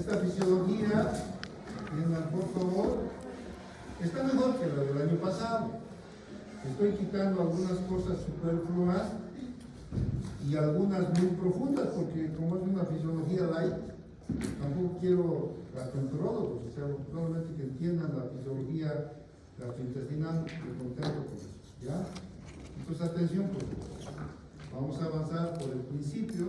Esta fisiología, por favor, está mejor que la del año pasado. Estoy quitando algunas cosas superfluas y algunas muy profundas, porque como es una fisiología light, tampoco quiero gastroenterólogos, o sea, solamente que entiendan la fisiología gastrointestinal y contento con eso, ¿ya? Entonces, atención, pues, vamos a avanzar por el principio.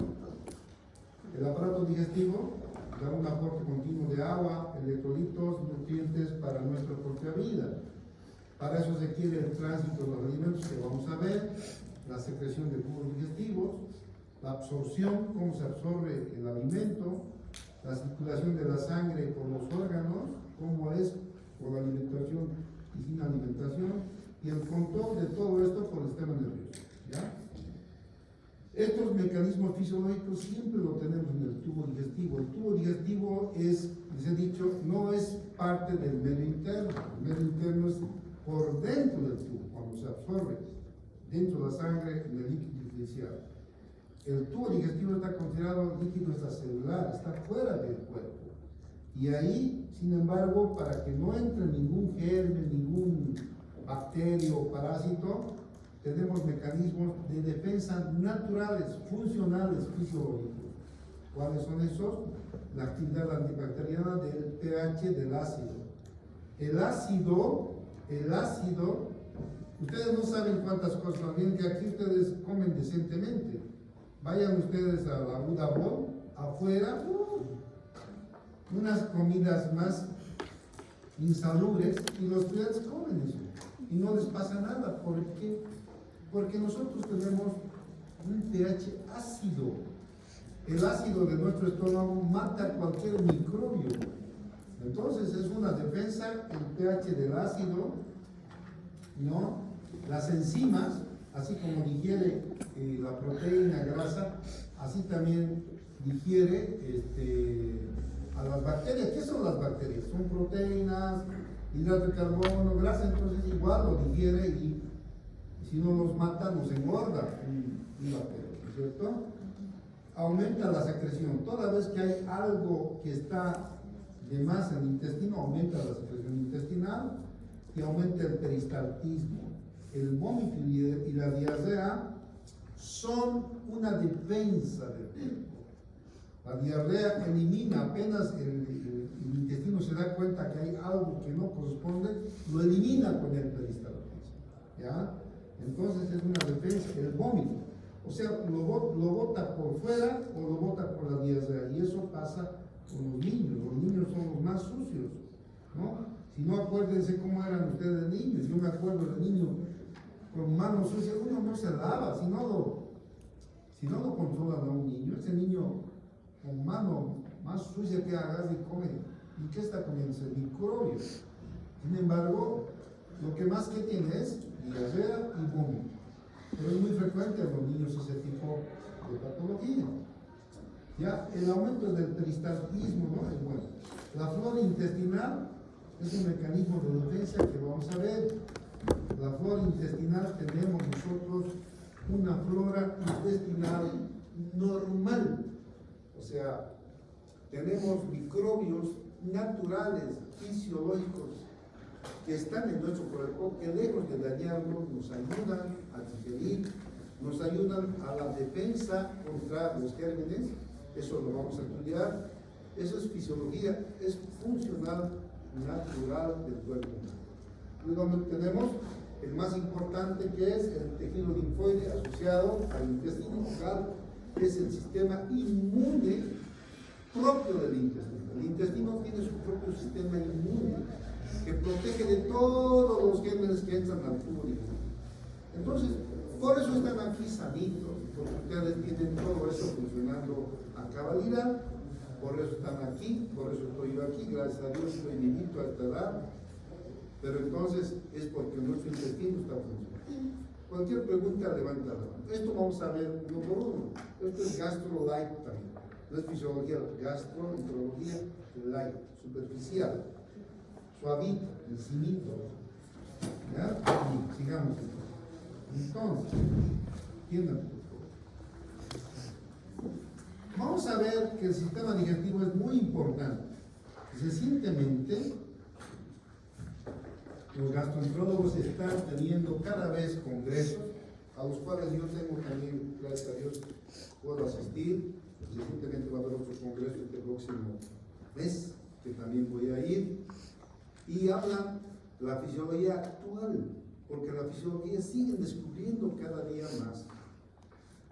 El aparato digestivo da un aporte continuo de agua, electrolitos, nutrientes para nuestra propia vida. Para eso se requiere el tránsito de los alimentos que vamos a ver, la secreción de tubos digestivos, la absorción, cómo se absorbe el alimento, la circulación de la sangre por los órganos, cómo es por la alimentación y sin alimentación, y el control de todo esto por el sistema nervioso, ¿ya? Estos mecanismos fisiológicos siempre lo tenemos en el tubo digestivo. El tubo digestivo es, les he dicho, no es parte del medio interno. El medio interno es por dentro del tubo, cuando se absorbe dentro de la sangre en el líquido diferencial. El tubo digestivo está considerado líquido extracelular, está fuera del cuerpo. Y ahí, sin embargo, para que no entre ningún germen, ningún bacterio o parásito, tenemos mecanismos de defensa naturales, funcionales, fisiológicos. ¿Cuáles son esos? La actividad antibacteriana del pH del ácido. El ácido, ustedes no saben cuántas cosas, también que aquí ustedes comen decentemente. Vayan ustedes a la Budapest, afuera, unas comidas más insalubres, y los estudiantes comen eso, y no les pasa nada. ¿Por qué? Porque nosotros tenemos un pH ácido. El ácido de nuestro estómago mata cualquier microbio. Entonces es una defensa el pH del ácido, ¿no? Las enzimas, así como digiere la proteína grasa, así también digiere a las bacterias. ¿Qué son las bacterias? Son proteínas, hidrato de carbono, grasa, entonces igual lo digiere, y si no los mata, nos engorda un bacterio, ¿no es cierto? Aumenta la secreción. Toda vez que hay algo que está de más en el intestino, aumenta la secreción intestinal y aumenta el peristaltismo. El vómito y la diarrea son una defensa del cuerpo. La diarrea elimina, apenas el intestino se da cuenta que hay algo que no corresponde, lo elimina con el peristaltismo, ¿ya? Entonces es una defensa, el vómito. O sea, lo bota por fuera o lo bota por la diarrea, y eso pasa con los niños. Los niños son los más sucios, ¿no? Si no, acuérdense cómo eran ustedes niños. Yo me acuerdo de niño con manos sucias, uno no se lava, si no lo controlan a un niño, ese niño con mano más sucia que hagas y come, ¿y qué está comiendo? Microbios. Sin embargo, lo que más que tiene es diarrea y vómito. Pero es muy frecuente en los niños ese tipo de patología. Ya, el aumento del peristaltismo, ¿no? Es bueno. La flora intestinal es un mecanismo de defensa que vamos a ver. La flora intestinal, tenemos nosotros una flora intestinal normal. O sea, tenemos microbios naturales, fisiológicos, que están en nuestro cuerpo, que lejos de dañarnos, nos ayudan a digerir, nos ayudan a la defensa contra los gérmenes. Eso lo vamos a estudiar. Eso es fisiología, es funcional, natural del cuerpo humano. Luego tenemos el más importante, que es el tejido linfoide asociado al intestino focal, que es el sistema inmune propio del intestino. El intestino tiene su propio sistema inmune que protege de todos los gérmenes que entran al tubo digestivo. Entonces, por eso están aquí sanitos, porque ustedes tienen todo eso funcionando a cabalidad. Por eso están aquí, por eso estoy yo aquí, gracias a Dios estoy vivito a esta edad. Pero entonces es porque nuestro intestino está funcionando. Cualquier pregunta, levanta la mano. Esto vamos a ver uno por uno. Esto es gastro light también. No es fisiología, gastroenterología light, superficial, suavito, encimito. ¿Ya? Y sigamos. Entonces, entiendan. Vamos a ver que el sistema digestivo es muy importante. Recientemente, los gastroenterólogos están teniendo cada vez congresos, a los cuales yo tengo también, gracias a Dios, puedo asistir. Recientemente va a haber otro congreso este próximo mes, que también voy a ir, y hablan de la fisiología actual, porque la fisiología sigue descubriendo cada día más.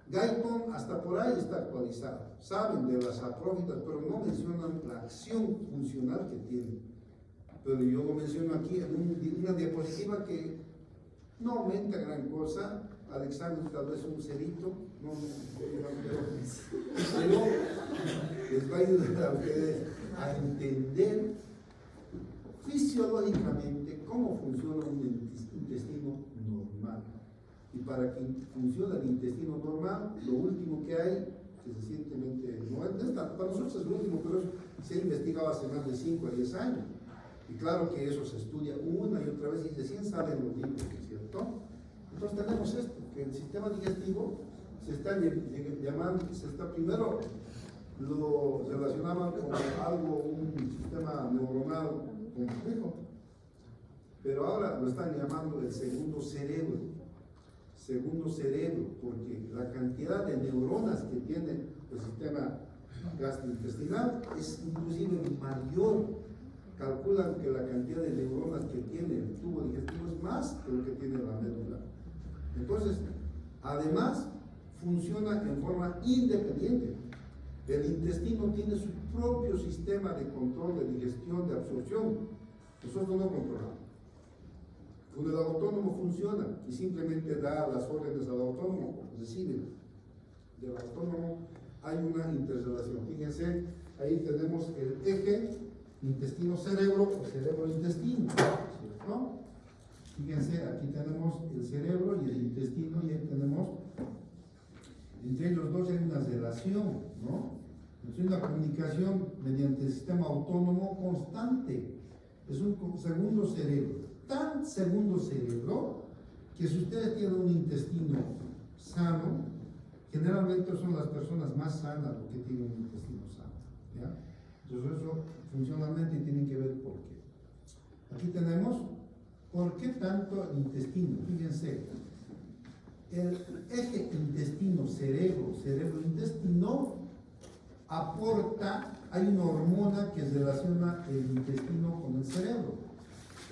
Guyton hasta por ahí está actualizado, saben de las saprófitas, pero no mencionan la acción funcional que tienen. Pero yo lo menciono aquí en una diapositiva que no aumenta gran cosa, al examen tal vez un cerito, pero les va a ayudar a ustedes a entender fisiológicamente cómo funciona un intestino normal. Y para que funcione el intestino normal, lo último que hay, que recientemente, para nosotros es lo último, pero se ha investigado hace más de 5 a 10 años. Y claro que eso se estudia una y otra vez y recién salen los libros, ¿cierto? Entonces tenemos esto, que el sistema digestivo se está llamando, primero lo relacionaban con algo, un sistema neuronal complejo, pero ahora lo están llamando el segundo cerebro, porque la cantidad de neuronas que tiene el sistema gastrointestinal es inclusive mayor. Calculan que la cantidad de neuronas que tiene el tubo digestivo es más que lo que tiene la médula. Entonces, además, funciona en forma independiente. El intestino tiene su propio sistema de control de digestión, de absorción. Nosotros no controlamos. Cuando el autónomo funciona y simplemente da las órdenes al autónomo, recibe del autónomo, hay una interrelación. Fíjense, ahí tenemos el eje intestino-cerebro o cerebro-intestino, ¿no? Fíjense, aquí tenemos el cerebro y el intestino y ahí tenemos, entre ellos dos hay una relación, ¿no? Es una comunicación mediante el sistema autónomo constante. Es un segundo cerebro, tan segundo cerebro que si ustedes tienen un intestino sano, generalmente son las personas más sanas los que tienen un intestino sano, ¿ya? Entonces eso funcionalmente tiene que ver por qué. Aquí tenemos por qué tanto el intestino. Fíjense, el eje intestino-cerebro, cerebro-intestino aporta, hay una hormona que relaciona el intestino con el cerebro.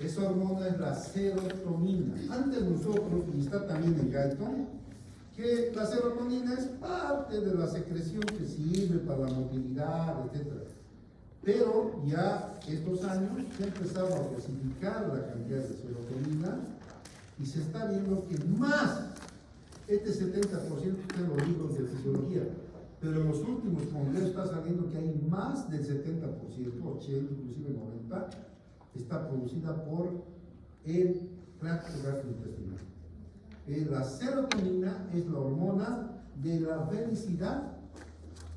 Esa hormona es la serotonina. Antes nosotros, y está también en Guyton, que la serotonina es parte de la secreción que sirve para la motilidad, etc. Pero ya estos años se ha empezado a clasificar la cantidad de serotonina y se está viendo que más, este 70% está en los libros de fisiología, pero en los últimos congresos está saliendo que hay más del 70%, 80, inclusive 90%, está producida por el tracto gastrointestinal. La serotonina es la hormona de la felicidad.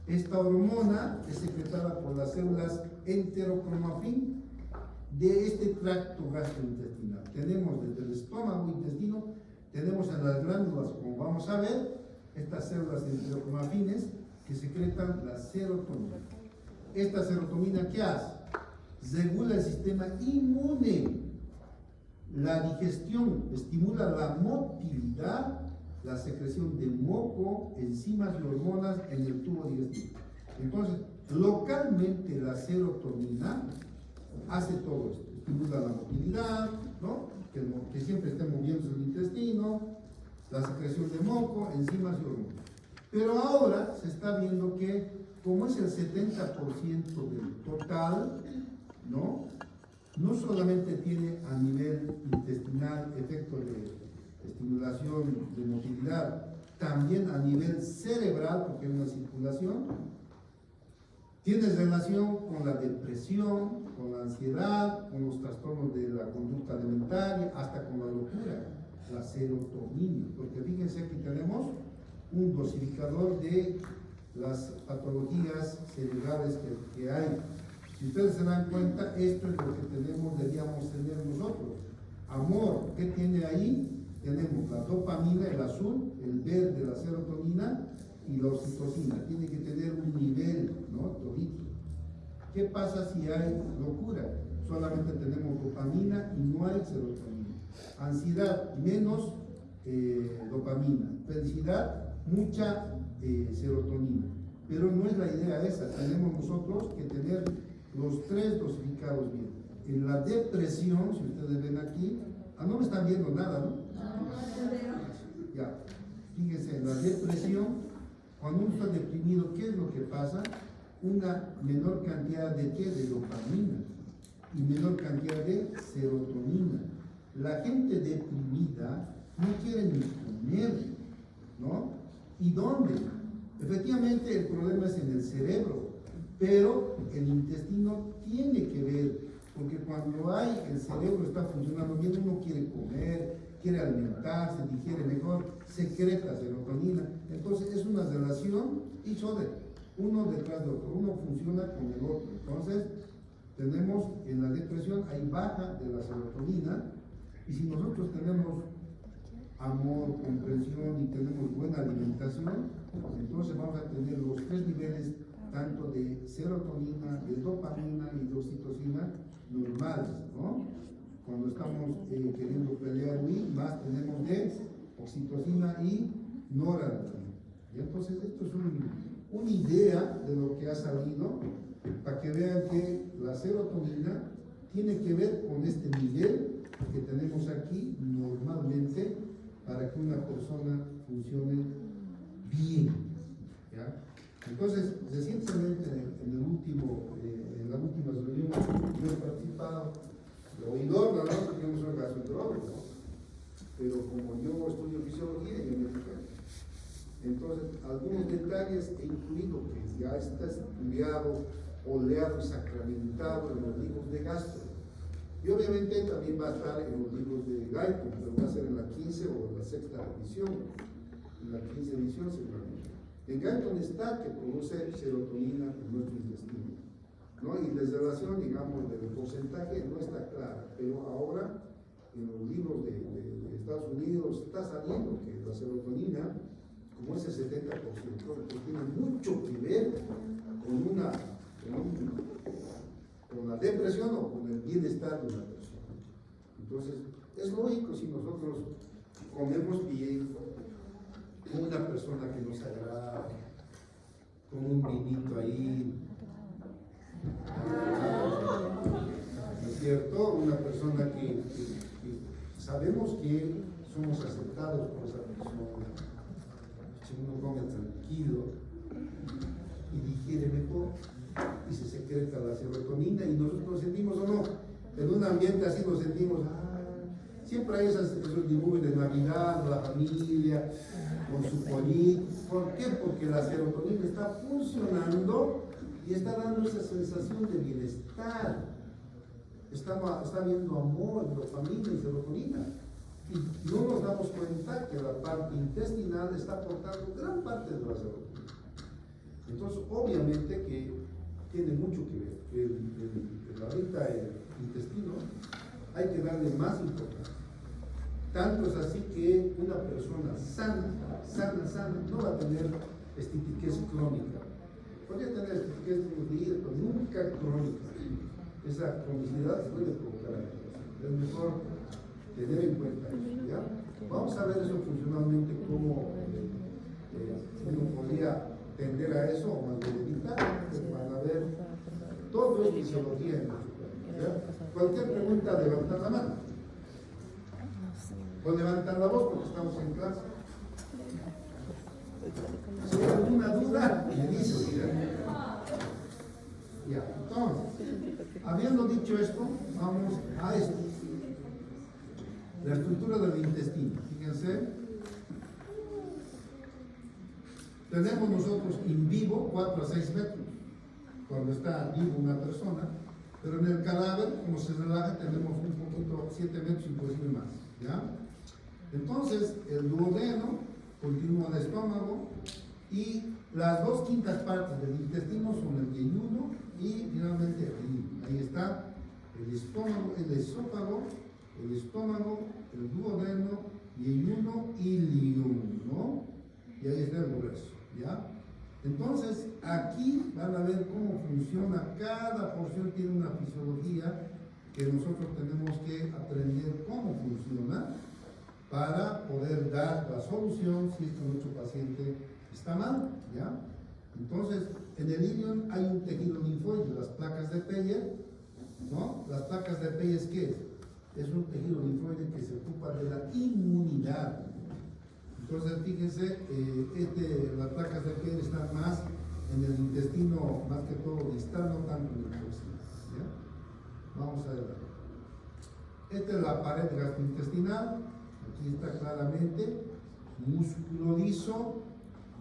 Esta hormona es secretada por las células enterocromafin de este tracto gastrointestinal. Tenemos desde el estómago, intestino, tenemos en las glándulas, como vamos a ver, estas células enterocromafines que secretan la serotonina. Esta serotonina, ¿qué hace? Regula el sistema inmune, la digestión, estimula la motilidad, la secreción de moco, enzimas y hormonas en el tubo digestivo. Entonces, localmente la serotonina hace todo esto, estimula la motilidad, ¿no? Que siempre esté moviéndose el intestino, la secreción de moco, enzimas y hormonas. Pero ahora se está viendo que, como es el 70% del total, ¿no? No solamente tiene a nivel intestinal efecto de estimulación de motilidad, también a nivel cerebral, porque hay una circulación, tiene relación con la depresión, con la ansiedad, con los trastornos de la conducta alimentaria, hasta con la locura, la serotonina. Porque fíjense, aquí tenemos un dosificador de las patologías cerebrales que hay. Si ustedes se dan cuenta, esto es lo que deberíamos tener nosotros. Amor, ¿qué tiene ahí? Tenemos la dopamina, el azul, el verde, la serotonina, y la oxitocina, tiene que tener un nivel, ¿no? Todito. ¿Qué pasa si hay locura? Solamente tenemos dopamina y no hay serotonina. Ansiedad, menos dopamina. Felicidad, mucha serotonina. Pero no es la idea esa. Tenemos nosotros que tener los tres dosificados bien. En la depresión, si ustedes ven aquí, no me están viendo nada, ¿no? Ya. Fíjense, en la depresión, cuando uno está deprimido, ¿qué es lo que pasa? Una menor cantidad de ¿qué? De dopamina y menor cantidad de serotonina. La gente deprimida no quiere ni comer, ¿no? ¿Y dónde? Efectivamente el problema es en el cerebro, pero el intestino tiene que ver, porque cuando el cerebro está funcionando bien, uno quiere comer, quiere alimentarse, digiere mejor, secreta serotonina. Entonces es una relación uno detrás de otro, uno funciona con el otro. Entonces tenemos en la depresión hay baja de la serotonina, y si nosotros tenemos amor, comprensión y tenemos buena alimentación, entonces vamos a tener los tres niveles tanto de serotonina, de dopamina y de oxitocina normales, ¿no? Cuando estamos queriendo pelear más tenemos de oxitocina y noradrenalina. Y entonces esto es una idea de lo que ha salido para que vean que la serotonina tiene que ver con este nivel que tenemos aquí normalmente para que una persona funcione bien, ¿ya? Entonces, recientemente en la última reunión yo he participado de oidor, ¿no? Porque yo no soy gastroenterólogo, ¿no? Pero como yo estudio fisiología, yo me fijo. Entonces, algunos detalles he incluido que ya está estudiado, oleado y sacramentado en los libros de gastro. Y obviamente también va a estar en los libros de Guyton, pero va a ser en la 15 o en la sexta edición. En la 15 edición seguramente. En Guyton está que produce serotonina en nuestro intestino, ¿no? Y la relación, digamos, del porcentaje no está clara, pero ahora en los libros de Estados Unidos está saliendo que la serotonina, como es el 70%, que tiene mucho que ver con la depresión o con el bienestar de una persona. Entonces, es lógico si nosotros comemos bien, con una persona que nos agrada, con un vinito ahí, ¿no es cierto? Una persona que sabemos que somos aceptados por esa persona, si uno come tranquilo y digiere mejor y se secreta la serotonina y nosotros nos sentimos o no, en un ambiente así nos sentimos, siempre hay esos dibujos de Navidad, la familia, con su pollito. ¿Por qué? Porque la serotonina está funcionando y está dando esa sensación de bienestar. Está viendo amor, dopamina y serotonina. Y no nos damos cuenta que la parte intestinal está aportando gran parte de la serotonina. Entonces, obviamente que tiene mucho que ver. Ahorita el intestino hay que darle más importancia. Tanto es así que una persona sana, no va a tener estitiquez crónica. Podría tener estitiquez de unos días, pero nunca crónica. Esa cronicidad puede provocar algo. Es mejor tener en cuenta eso, ¿ya? Vamos a ver eso funcionalmente, cómo uno podría tender a eso o más bien evitar, para ver todo es fisiología en nuestro cuerpo, ¿ya? Cualquier pregunta, levantar la mano. O levantar la voz porque estamos en clase. Si hay alguna duda, me dice, ya, entonces, habiendo dicho esto, vamos a esto. La estructura del intestino. Fíjense, tenemos nosotros in vivo 4 a 6 metros, cuando está vivo una persona, pero en el cadáver, como se relaja, tenemos un poquito, 7 metros y posible más, ¿ya? Entonces, el duodeno continúa el estómago y las 2/5 partes del intestino son el yeyuno y finalmente ahí está el estómago, el esófago, el estómago, el duodeno, yeyuno y ilium, ¿no? Y ahí está el grueso, ¿ya? Entonces, aquí van a ver cómo funciona, cada porción tiene una fisiología que nosotros tenemos que aprender cómo funciona para poder dar la solución si es que nuestro paciente está mal, ¿ya? Entonces, en el ilion hay un tejido linfoide, las placas de Peyer, ¿no? Las placas de Peyer, ¿qué es? Es un tejido linfoide que se ocupa de la inmunidad. Entonces, fíjense, las placas de Peyer están más en el intestino, más que todo distal, no tanto en el proximal, ¿ya? Vamos a ver. Esta es la pared gastrointestinal, aquí está claramente, músculo liso,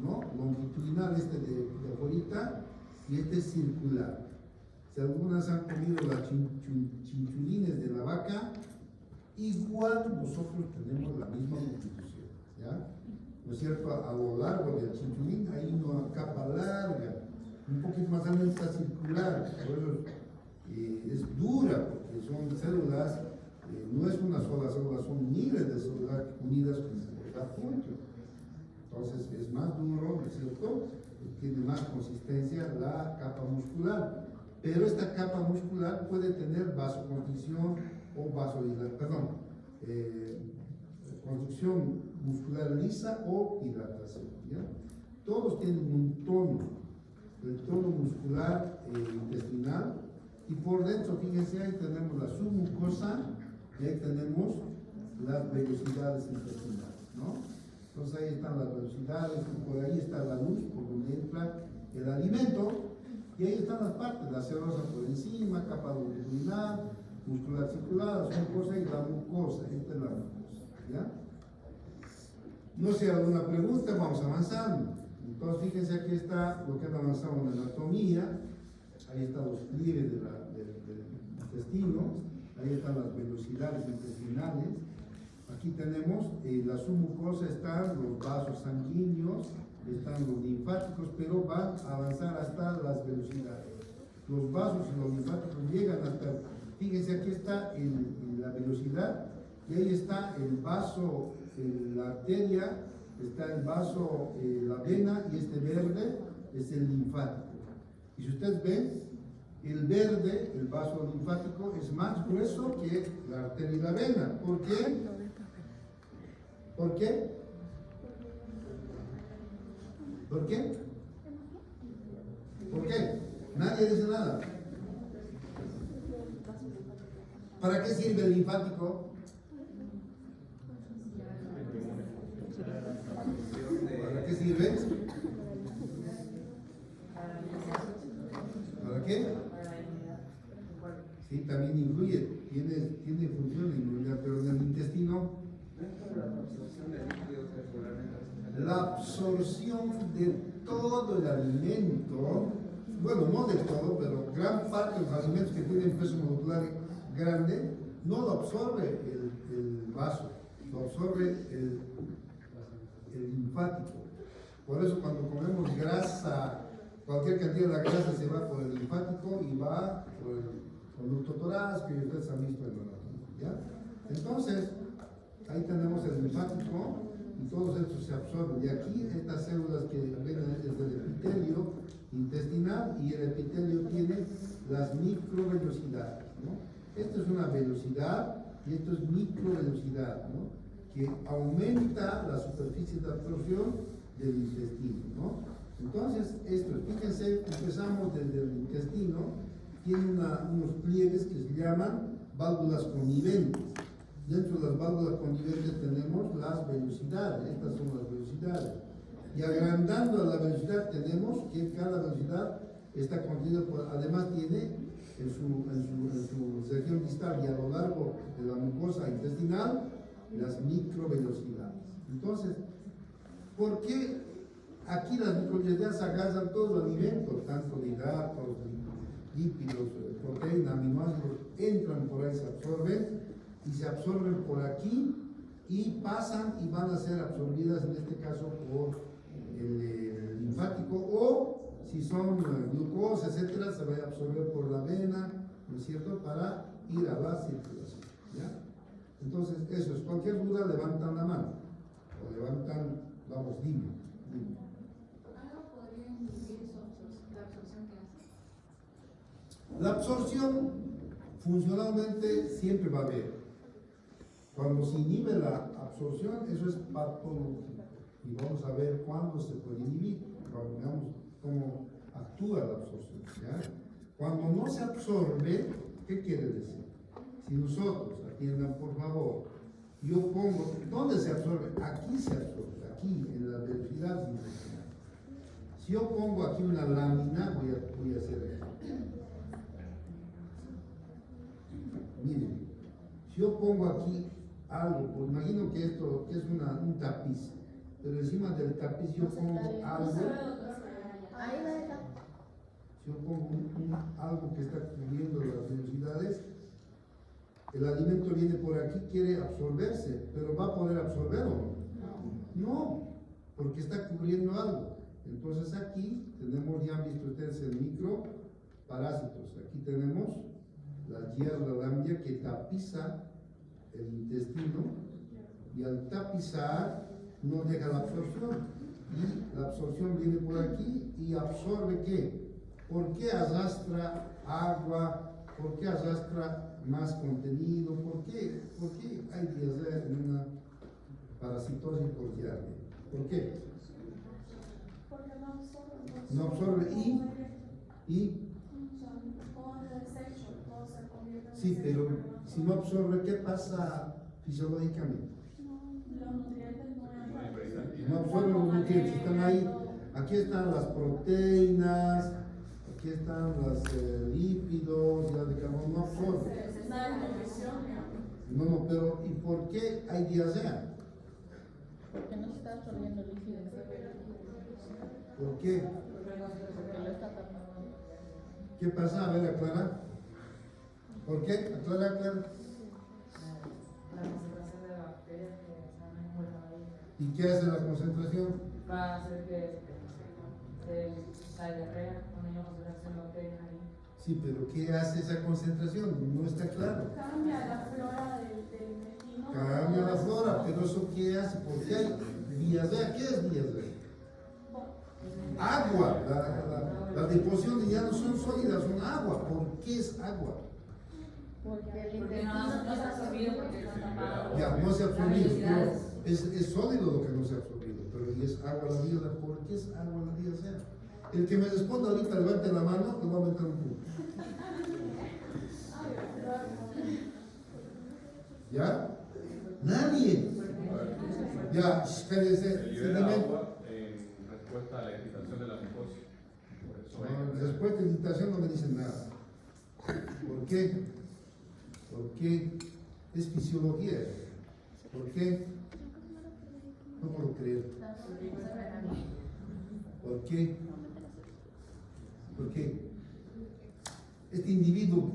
¿no? Longitudinal, de afuera, y este es circular. Si algunas han comido las chinchulines de la vaca, igual nosotros tenemos la misma constitución, ¿ya? ¿No es cierto? A lo largo del chinchulín hay una capa larga, un poquito más alta circular, por eso es dura, porque son células, no es una sola célula, son miles de células unidas con el punto. Entonces es más duro, ¿no es cierto? Tiene más consistencia la capa muscular. Pero esta capa muscular puede tener vasoconstricción o construcción muscular lisa o hidratación, ¿ya? Todos tienen un tono, el tono muscular intestinal, y por dentro, fíjense, ahí tenemos la submucosa y ahí tenemos las velocidades intestinales, ¿no? Entonces ahí están las velocidades, y por ahí está la luz, por donde entra el alimento, y ahí están las partes, la serosa por encima, capa longitudinal, muscular circular, la submucosa y la mucosa, esta es la mucosa, ¿ya? No sé, alguna pregunta, vamos avanzando. Entonces fíjense, aquí está lo que han avanzado en anatomía, ahí están los pliegues del intestino, ahí están las velocidades intestinales. Aquí tenemos la submucosa, están los vasos sanguíneos, están los linfáticos, pero van a avanzar hasta las velocidades. Los vasos y los linfáticos llegan hasta, fíjense, aquí está la velocidad, y ahí está el vaso, la arteria, está el vaso, la vena, y este verde es el linfático. Y si ustedes ven, el verde, el vaso linfático, es más grueso que la arteria y la vena. ¿Por qué? ¿Por qué? ¿Por qué? ¿Por qué? Nadie dice nada. ¿Para qué sirve el linfático? ¿Para qué sirve? ¿Para qué? Sí, también influye, tiene función de inmunidad, pero en el intestino, la absorción de todo el alimento, bueno, no de todo, pero gran parte de los alimentos que tienen peso molecular grande, no lo absorbe el vaso, lo absorbe el linfático. Por eso cuando comemos grasa, cualquier cantidad de la grasa se va por el linfático y va por el conducto torácico, y ustedes han visto en la anatomía, ¿ya? Entonces, ahí tenemos el linfático y todos estos se absorben. Y aquí estas células que ven es del epitelio intestinal, y el epitelio tiene las microvelocidades, ¿no? Esto es una velocidad y esto es microvelocidad, ¿no? Que aumenta la superficie de absorción del intestino, ¿no? Entonces, fíjense, empezamos desde el intestino, tiene unos pliegues que se llaman válvulas conniventes. Dentro de las válvulas conniventes tenemos las velocidades, estas son las velocidades. Y agrandando a la velocidad tenemos que cada velocidad está contenida además tiene en su región distal y a lo largo de la mucosa intestinal las microvelocidades. Entonces, ¿por qué aquí las microvelocidades agarran todo el alimento, tanto de hidratos, lípidos, proteínas, aminoácidos, entran por ahí, se absorben y se absorben por aquí y pasan y van a ser absorbidas en este caso por el linfático, o si son glucosa, etcétera, se va a absorber por la vena, ¿no es cierto?, para ir a la circulación, ¿ya? Entonces, eso es, cualquier duda levantan la mano, o levantan, vamos, dime. La absorción funcionalmente siempre va a haber. Cuando se inhibe la absorción, eso es patológico. Y vamos a ver cuándo se puede inhibir, cuando veamos cómo actúa la absorción. ¿Ya? Cuando no se absorbe, ¿qué quiere decir? Si nosotros, atiendan por favor, yo pongo, ¿dónde se absorbe? Aquí se absorbe, aquí, en la velocidad intestinal. Si yo pongo aquí una lámina, voy a hacer esto. Miren, si yo pongo aquí algo, pues imagino que esto que es un tapiz, pero encima del tapiz yo pongo algo. Si yo pongo algo que está cubriendo las velocidades, el alimento viene por aquí, quiere absorberse, pero ¿va a poder absorberlo? No, porque está cubriendo algo. Entonces aquí tenemos, ya han visto ustedes el microparásitos. Aquí tenemos la hierba lambia que tapiza el intestino y al tapizar no deja la absorción. Y la absorción viene por aquí y absorbe ¿qué? ¿Por qué arrastra agua? ¿Por qué arrastra más contenido? ¿Por qué hay diarrea en una parasitosis por diarrea? ¿Por qué? Porque no absorbe. No absorbe y sí, pero si no absorbe, ¿qué pasa fisiológicamente? Los nutrientes No absorbe los nutrientes, están ahí. Aquí están las proteínas, aquí están los lípidos, ya de carbono, no absorbe. No, pero ¿y por qué hay diarrea? Porque no se está absorbiendo líquido. ¿Por qué? Porque lo está tapando. ¿Qué pasa? A ver, aclara. ¿Por qué? Aclara. La concentración de bacterias que están envueltas ahí ¿Y qué hace la concentración? va a hacer que la diarrea, cuando hay una concentración de bacterias ahí. Sí, pero ¿qué hace esa concentración? No está claro. cambia la flora del intestino. Cambia la flora, pero ¿eso qué hace? ¿Por qué hay diarrea? ¿Qué es diarrea? Agua. Las deposiciones ya no son sólidas, son agua. ¿Por qué es agua? Porque el Porque intestino no se ha absorbido porque está tapado. Ya, no se ha absorbido. Velocidades. Es sólido lo que no se ha absorbido, pero y es agua la diarrea. ¿Por qué es agua la diarrea? El que me responda ahorita, levante la mano, le voy a meter un punto. ¿Ya? Nadie. Ya, espérense. Se libera agua en respuesta a la irritación de la mucosa. Por eso No, después de meditación no me dicen nada. ¿Por qué? Porque es fisiología. ¿Por qué? No puedo creer. ¿Por qué? ¿Por qué? Este individuo,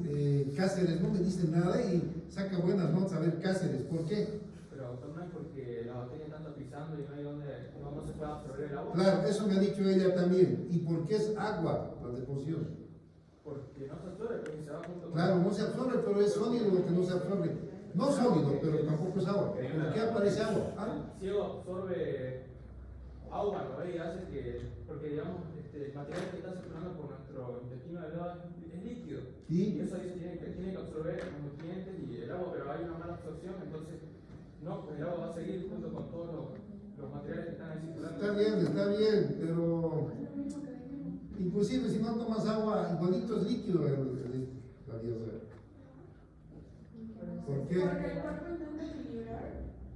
Cáceres, no me dice nada y saca buenas notas. A ver, Cáceres, ¿por qué? Pero no es porque las bacterias están tapizando y no hay donde no se puede absorber el agua. Claro, eso me ha dicho ella también. ¿Y por qué es agua la deposición? Porque no se absorbe, porque se va junto con. Claro, no se absorbe, pero es sólido lo que no se absorbe. No sólido, pero tampoco es agua. ¿Por qué aparece agua? ¿Ah? El ciego absorbe agua, ¿no? Y hace que, porque digamos, el material que está circulando por nuestro intestino delgado es líquido. ¿Y? Y eso tiene que absorber los nutrientes y el agua, pero hay una mala absorción, entonces no, pues el agua va a seguir junto con todos los materiales que están ahí circulando. Está bien, pero inclusive si no tomas agua, igualito es líquido la diarrea. ¿Por qué? Porque el cuerpo intenta equilibrar.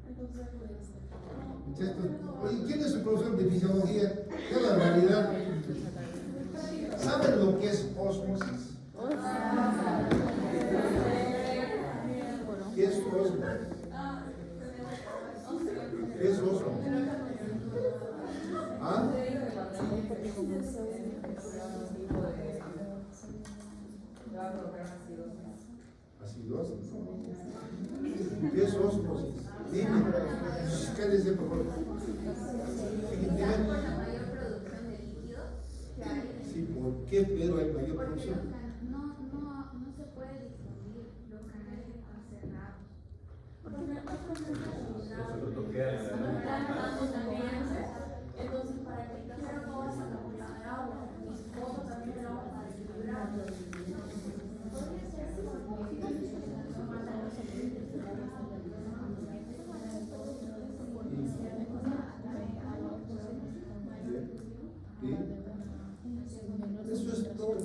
Entonces, Muchachos, oye, ¿quién es su profesor de fisiología? ¿Qué es la realidad? ¿Saben lo que es osmosis? ¿Qué es osmosis? ¿Qué es osmosis? ¿Ah? Va a provocar una acidosis. Acidosis. ¿Qué es osmosis? Dime. Cállese, por favor. Dime. Por la mayor producción de líquidos que hay. Sí, ¿por qué? Pero hay mayor Porque producción. no se puede difundir los canales están cerrados. lo queda en la entonces, para que el cáncer no pase la bola de agua, mi esposo también lo va a equilibrar.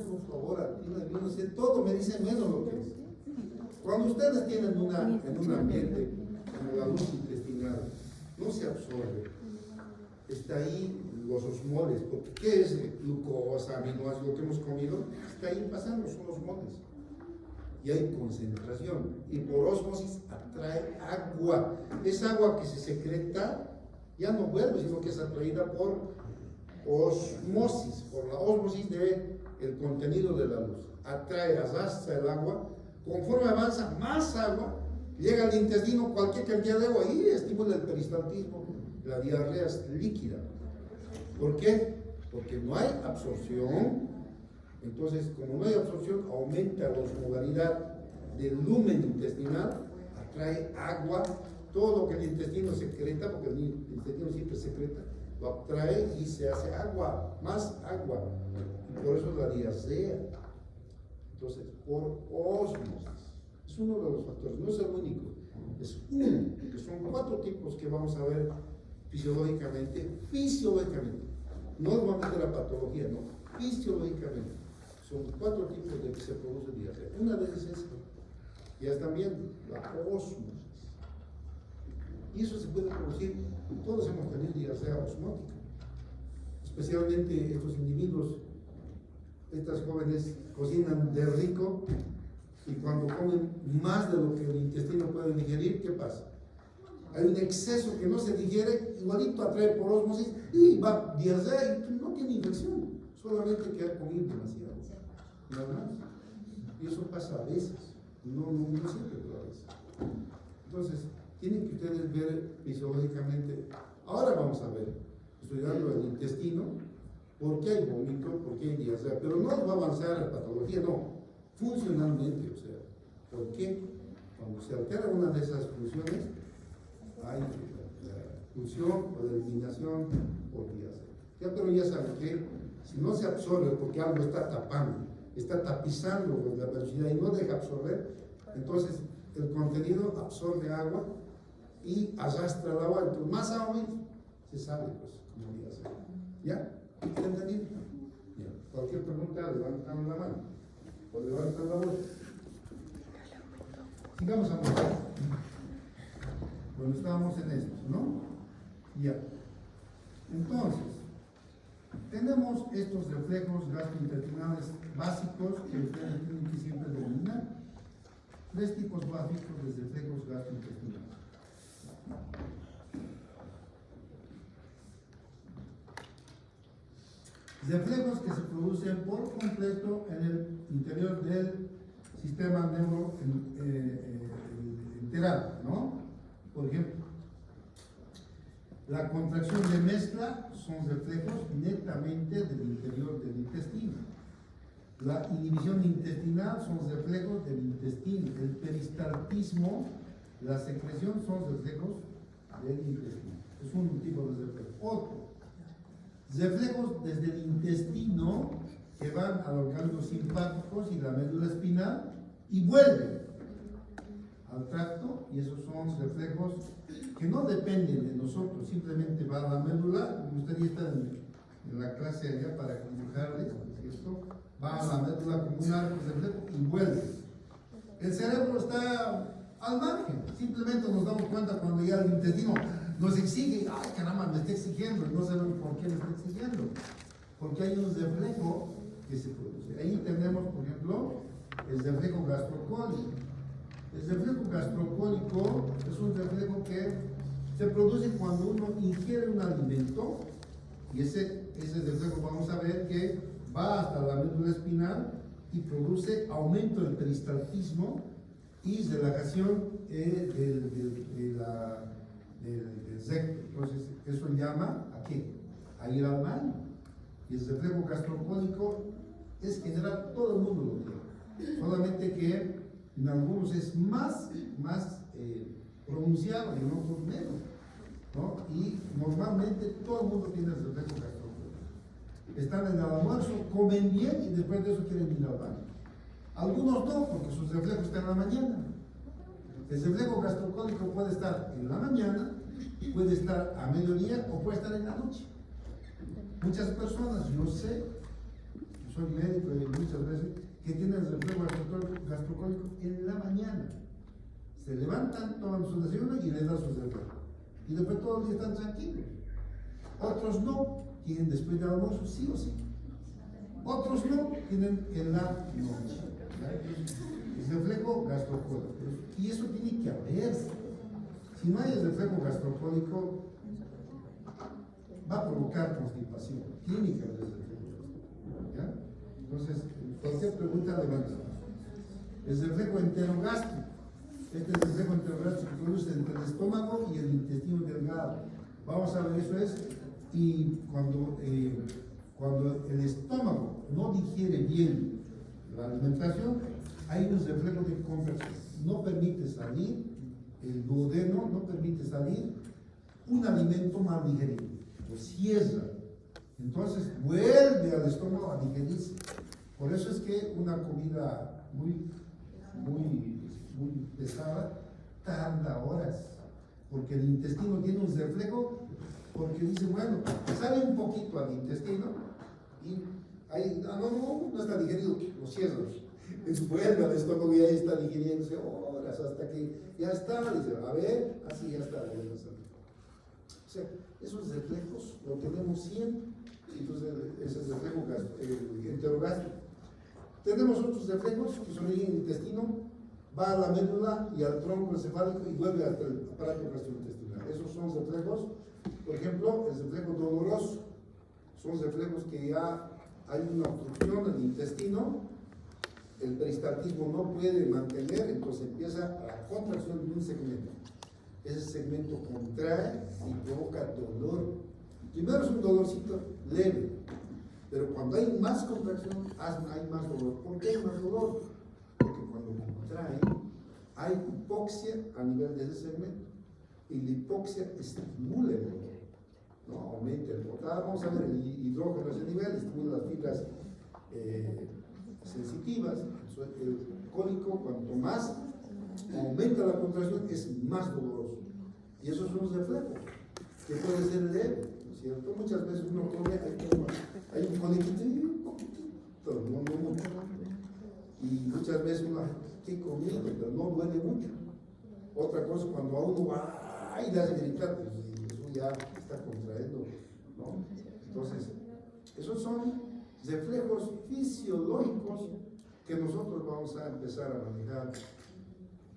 por favor, atiéndame, todo me dice menos lo que es. Cuando ustedes tienen en un ambiente como la luz intestinal, no se absorbe, está ahí los osmoles, porque ¿qué es glucosa, aminoácidos, lo que hemos comido? Está ahí pasando, son osmoles. Y hay concentración, y por ósmosis atrae agua. Esa agua que se secreta ya no vuelve, sino que es atraída por osmosis, por la ósmosis del contenido de la luz. Atrae, arrastra el agua, conforme avanza más agua, llega al intestino cualquier cantidad de agua y estimula el peristaltismo, la diarrea es líquida. ¿Por qué? Porque no hay absorción. Entonces, como no hay absorción, aumenta la osmolaridad del lumen intestinal, atrae agua, todo lo que el intestino secreta, porque el intestino siempre secreta, lo atrae y se hace agua, más agua. Y por eso la diarrea. Entonces, por ósmosis. Es uno de los factores, no es el único, es uno, que son 4 tipos que vamos a ver fisiológicamente, no normalmente la patología, no, fisiológicamente. Son 4 tipos de que se produce diarrea. Una de ellas es esto, y es también la ósmosis. Y eso se puede producir, todos hemos tenido diarrea osmótica, especialmente estos individuos, estas jóvenes cocinan de rico y cuando comen más de lo que el intestino puede digerir, ¿qué pasa? Hay un exceso que no se digiere, igualito atrae por ósmosis y va diarrea y no tiene infección, solamente que ha comido demasiado. Nada más. Y eso pasa a veces, no siempre, pero a veces. Entonces, tienen que ustedes ver fisiológicamente. Ahora vamos a ver, estudiando el intestino, por qué hay vómito, por qué hay diarrea, pero no va a avanzar la patología, no, funcionalmente, o sea, ¿por qué? Cuando se altera una de esas funciones, hay expulsión o eliminación por diarrea. Ya, pero ya saben que si no se absorbe porque algo está tapando, está tapizando la velocidad y no deja absorber, entonces el contenido absorbe agua y arrastra el agua, entonces más agua se sale, pues, como diarrea. ¿Ya? ¿Está entendido? Ya. Cualquier pregunta, levantan la mano o levantan la voz. Sigamos avanzando. Bueno, estábamos en esto, ¿no? Ya. Entonces, tenemos estos reflejos gastrointestinales básicos que ustedes tienen que siempre dominar. 3 tipos básicos de reflejos gastrointestinales. Reflejos que se producen por completo en el interior del sistema neuroenteral, ¿no? Por ejemplo, la contracción de mezcla son reflejos netamente del interior del intestino. La inhibición intestinal son reflejos del intestino. El peristaltismo, la secreción son reflejos del intestino. Es un tipo de reflejo. Otro, reflejos desde el intestino que van a los ganglios simpáticos y la médula espinal y vuelven al tracto, y esos son reflejos que no dependen de nosotros, simplemente va a la médula. Me gustaría estar en la clase allá para dibujarles, ¿cierto? Va a la médula como un arco de reflejo y vuelve. El cerebro está al margen, simplemente nos damos cuenta cuando ya el intestino nos exige, ay caramba, me está exigiendo, no sabemos por qué me está exigiendo, porque hay un reflejo que se produce. Ahí tenemos, por ejemplo, el reflejo gastrocólico. El reflejo gastrocólico es un reflejo que se produce cuando uno ingiere un alimento, y ese reflejo vamos a ver que va hasta la médula espinal y produce aumento del peristaltismo y relajación del recto. Entonces, eso llama ¿a qué? A ir al baño. Y el reflejo gastrocólico es general, todo el mundo lo tiene. Solamente que en algunos es más pronunciado y en otros menos, ¿no? Y normalmente todo el mundo tiene el reflejo gastrocólico. Están en el almuerzo, comen bien y después de eso quieren ir al baño. Algunos no, porque sus reflejos están en la mañana. El reflejo gastrocólico puede estar en la mañana, puede estar a mediodía o puede estar en la noche. Muchas personas, yo sé, soy médico y muchas veces, que tienen reflujo gastrocólico en la mañana. Se levantan, toman su desayuno y les dan su reflujo. Y después todos los días están tranquilos. Otros no, tienen después del almuerzo, sí o sí. Otros no, tienen en la noche. Es reflejo gastrocólico. Y eso tiene que haber. Si no hay el reflejo gastrocólico, va a provocar constipación. Tiene que haber ese reflejo. ¿Ya? Entonces, cualquier pregunta levanta. El reflejo enterogástrico. Este es el reflejo enterogástrico que produce entre el estómago y el intestino delgado. Vamos a ver, eso es. Y cuando el estómago no digiere bien la alimentación, hay un reflejo de contracción. No permite salir, el duodeno no permite salir un alimento mal digerido. Lo cierra. Entonces vuelve al estómago a digerirse. Por eso es que una comida muy pesada tarda horas. Porque el intestino tiene un reflejo, porque dice, bueno, sale un poquito al intestino y ahí, no está digerido, lo cierra. Vuelve al estómago y ahí está digiriéndose horas hasta que ya está, dice, a ver, así ya está. O sea, esos reflejos lo tenemos siempre, entonces ese es el reflejo enterogástrico. Tenemos otros reflejos que son en el intestino, va a la médula y al tronco encefálico y vuelve hasta el aparato gastrointestinal. Esos son reflejos, por ejemplo, el reflejo doloroso, son reflejos que ya hay una obstrucción en el intestino, el peristaltismo no puede mantener, entonces empieza la contracción de un segmento. Ese segmento contrae y provoca dolor. Primero es un dolorcito leve, pero cuando hay más contracción, hay más dolor. ¿Por qué hay más dolor? Porque cuando contrae, hay hipoxia a nivel de ese segmento. Y la hipoxia estimula el dolor, ¿no? Aumenta el potasio. Vamos a ver, el hidrógeno a ese nivel estimula las fibras sensitivas. El cólico, cuanto más aumenta la contracción, es más doloroso. Y esos son los reflejos, que puede ser leve, ¿no es cierto? Muchas veces uno come, hay un coliquito y un poquitito, no mucho. Y muchas veces uno, ¿qué comido? Pero no duele mucho. Otra cosa, cuando a uno va y le hace gritar, pues eso ya está contrayendo, ¿no? Entonces, esos son reflejos fisiológicos que nosotros vamos a empezar a manejar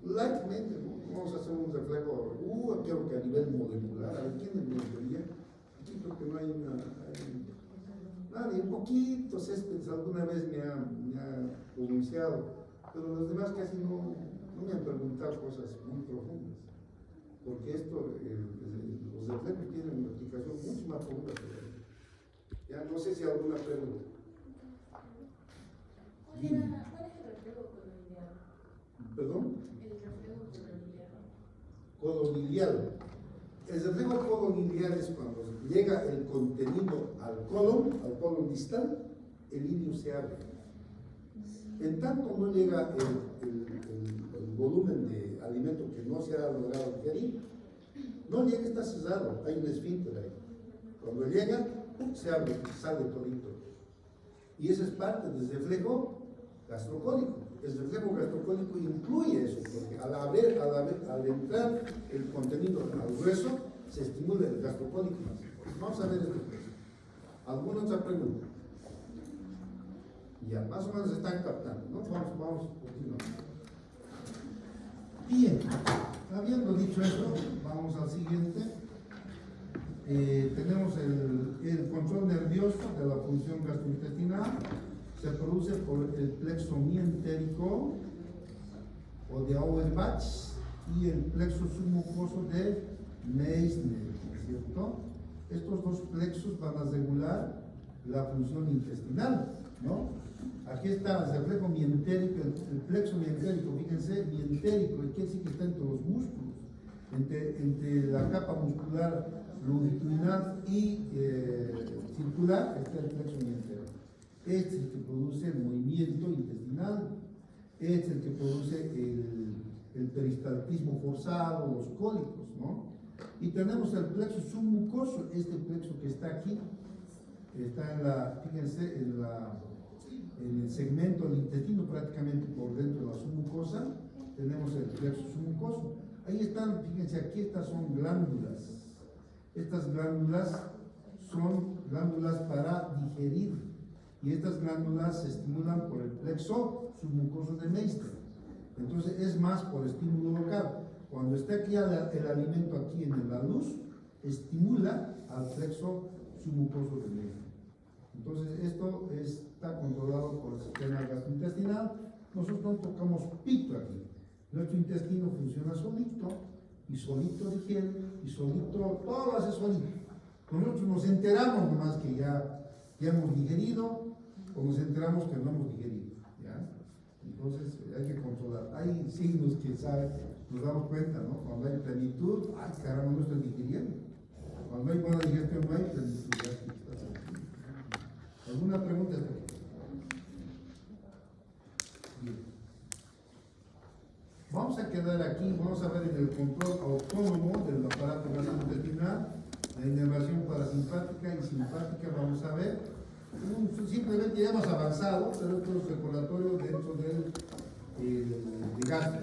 lightmente, ¿no? Vamos a hacer un reflejo, creo que a nivel molecular, a ver quién es molecular. Aquí creo que no hay nadie, un poquito Céspedes alguna vez me ha pronunciado, pero los demás casi no me han preguntado cosas muy profundas, porque esto, los reflejos tienen una aplicación mucho más profunda que eso. Ya no sé si alguna pregunta. ¿Cuál es el reflejo colonial? ¿Perdón? El reflejo colonial. Colonilial. El reflejo colonilial es cuando llega el contenido al colon distal, el ilio se abre. En tanto no llega el volumen de alimento que no se ha logrado digerir, no llega, está cerrado, hay un esfínter ahí. Cuando llega, se abre, sale todito. Y esa es parte del reflejo gastrocólico. El reflejo gastrocólico incluye eso, porque al entrar el contenido al hueso, se estimula el gastrocólico. Vamos a ver esto. ¿Alguna otra pregunta? Ya, más o menos se están captando, ¿no? Vamos a continuar. Bien, habiendo dicho eso, vamos al siguiente. Tenemos el control nervioso de la función gastrointestinal. Se produce por el plexo mientérico o de Auerbach y el plexo submucoso de Meissner, ¿no es cierto? Estos dos plexos van a regular la función intestinal, ¿no? Aquí está el reflejo mientérico, el plexo mientérico, fíjense, mientérico, quiere decir que está entre los músculos, entre la capa muscular longitudinal y circular, está el plexo mientérico. Este es el que produce el movimiento intestinal, este es el que produce el peristaltismo forzado, los cólicos, ¿no? Y tenemos el plexo submucoso, este plexo que está aquí, está en la, fíjense, en la en el segmento del intestino, prácticamente por dentro de la submucosa, tenemos el plexo submucoso. Ahí están, fíjense, aquí estas son glándulas. Estas glándulas son glándulas para digerir y estas glándulas se estimulan por el plexo submucoso de Meister. Entonces es más por estímulo local. Cuando está aquí el alimento aquí en la luz, estimula al plexo submucoso de Meister. Entonces esto está controlado por el sistema gastrointestinal. Nosotros no tocamos pito aquí. Nuestro intestino funciona solito y solito digiere y solito, todo lo hace solito. Nosotros nos enteramos nomás que ya hemos digerido o nos enteramos que no hemos digerido. ¿Ya? Entonces hay que controlar. Hay signos que nos damos cuenta, ¿no? Cuando hay plenitud, ay caramba, no estoy digiriendo. Cuando hay buena digestión, no hay plenitud. ¿Alguna pregunta? Bien. Vamos a quedar aquí, vamos a ver en el control autónomo del aparato gastrointestinal, la inervación parasimpática y simpática. Vamos a ver, simplemente ya hemos avanzado, pero esto es recordatorio dentro del de gastro.